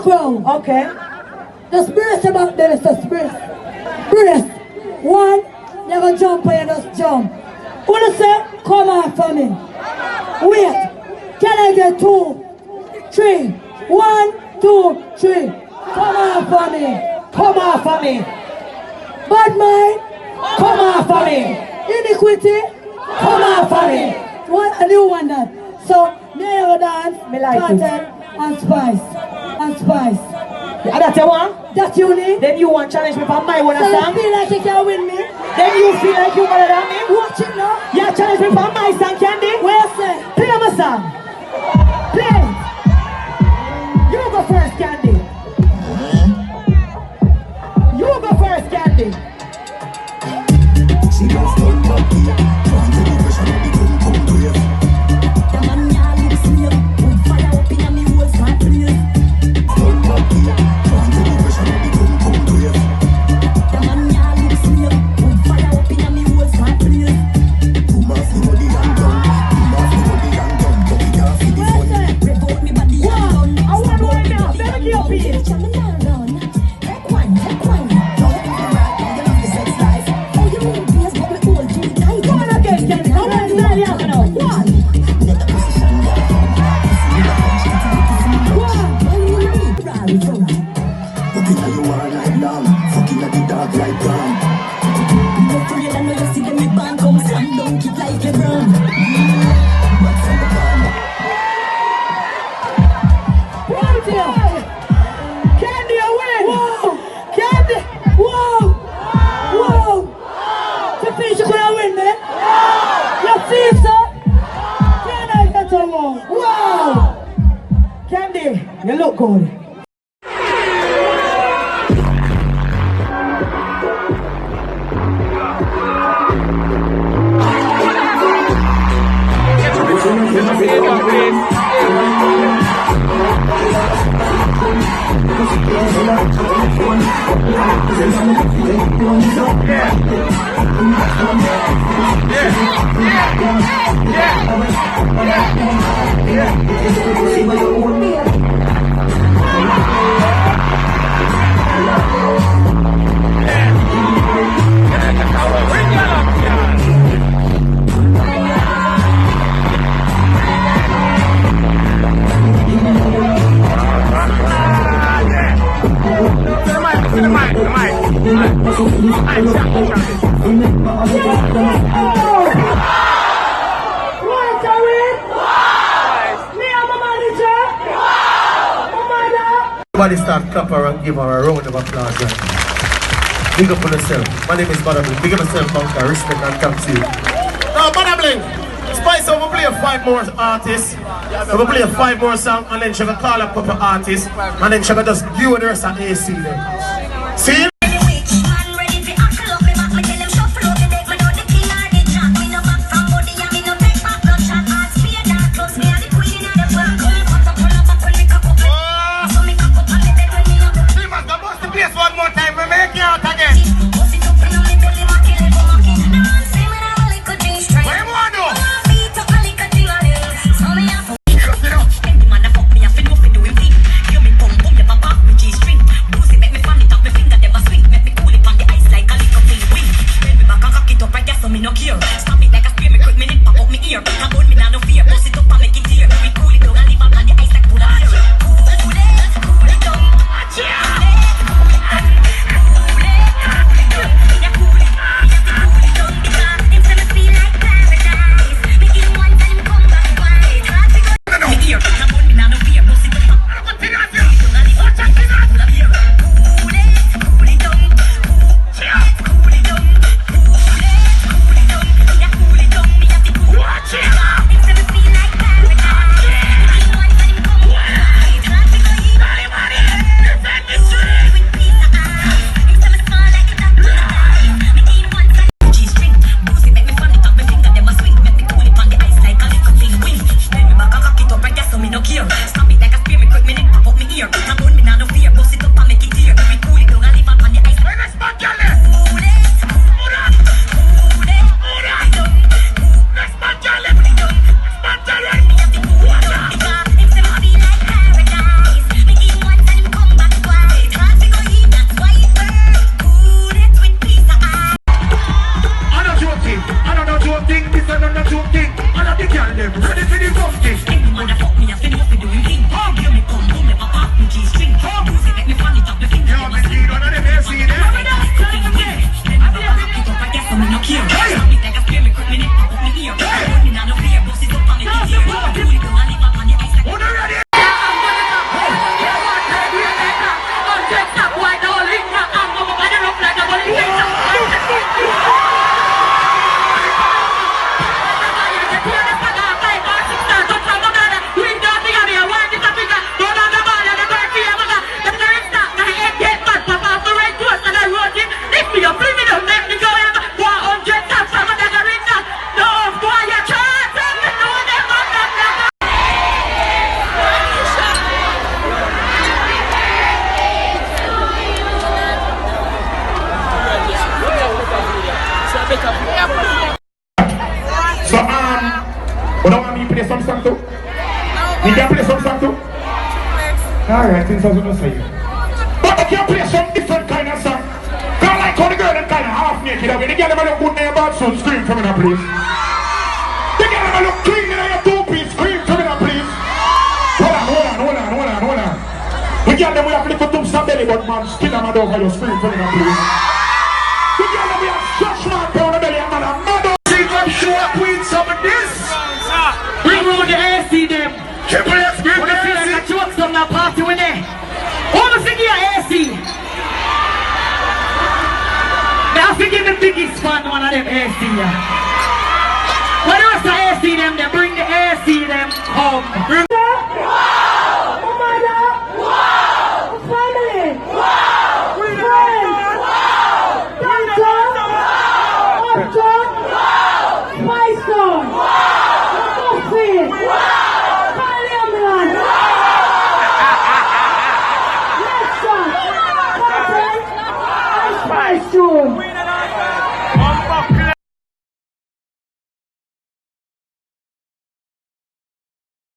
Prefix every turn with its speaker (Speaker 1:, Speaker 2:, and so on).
Speaker 1: crowd.
Speaker 2: Okay.
Speaker 1: Just brace about there, just brace. Brace. One, they're gonna jump and you just jump. Wanna say, come on for me. Wait. Can I get 2, 3? 1, 2, 3. Come on for me.
Speaker 2: Come on for me.
Speaker 1: Bad mind.
Speaker 2: Come on for me.
Speaker 1: Iniquity.
Speaker 2: Come on for me.
Speaker 1: What a new one that. So, there you dance.
Speaker 2: Me like it.
Speaker 1: Cartel and Spice. And Spice.
Speaker 2: Yeah, that's your one?
Speaker 1: That you need?
Speaker 2: Then you want challenge me for my one
Speaker 1: So you
Speaker 2: song?
Speaker 1: feel like you can win me?
Speaker 2: Then you feel like you better than me?
Speaker 1: Watch it now.
Speaker 2: Yeah, challenge me for my song, Candy?
Speaker 1: Where you say?
Speaker 2: Play my song. Play it. You go first, Candy. You go first, Candy.
Speaker 3: She loves to love me. Can't take the pressure, let the gun come to you.
Speaker 4: The man ya lips me up, put fire up in a me whole smart place.
Speaker 3: Don't love me. Can't take the pressure, let the gun come to you.
Speaker 4: The man ya lips me up, put fire up in a me whole smart place.
Speaker 3: Too much the body and gun. Too much the body and gun. But we can't see the money.
Speaker 4: Rev out me body and gun.
Speaker 2: I want right now. Let me get up here.
Speaker 4: Take one, take one. Now you feel right, now you love the sex life. Oh, you mean beers, but me hold you tight.
Speaker 2: Come on again, Candy. Come on, style you have now. One.
Speaker 3: Let the position get from. Looking at you all night long. Fucking at the dark light brown.
Speaker 4: No afraid, I know you see them with band come slam dunk it like LeBron.
Speaker 3: But from the corner.
Speaker 2: Right here. Candy, I win.
Speaker 1: Whoa!
Speaker 2: Candy.
Speaker 1: Whoa! Whoa! To finish, you gonna win, man? You feel so? Can I get a wall?
Speaker 2: Wow. Candy, you look good.
Speaker 1: Right, I win? Me and my manager? My mother?
Speaker 5: Everybody start clap her and give her a round of applause right now. Big up on yourself. My name is Badabling. Big up yourself, Bunker. Respect and thanks to you. Now, Badabling, Spice over play 5 more artists. We're going to play 5 more songs and then she's going to call up a couple artists and then she's going to just give the rest of AC then. See?
Speaker 4: Make me fan it up, my finger never
Speaker 6: some song too? You can play some song too? Alright, since I was gonna say. But you can play some different kind of song. Cause like how the girl them kind of half naked. The girl them look good in your bad suit, scream for me now please. The girl them look clean in your two-piece, scream for me now please. Hold on. The girl them we have little tubes and belly but man, skin them over your scream for me now please. The girl them we have stretch mark down the belly and man, I'm mad.
Speaker 5: Show up with some of this.
Speaker 2: Bring round the AC them.
Speaker 5: Triple S, give
Speaker 2: When
Speaker 5: me
Speaker 2: you feel like
Speaker 5: AC.
Speaker 2: a joke some now party with them. All the figure AC. Now figure the biggest fan one of them AC. When the rest of AC them, they bring the AC them home.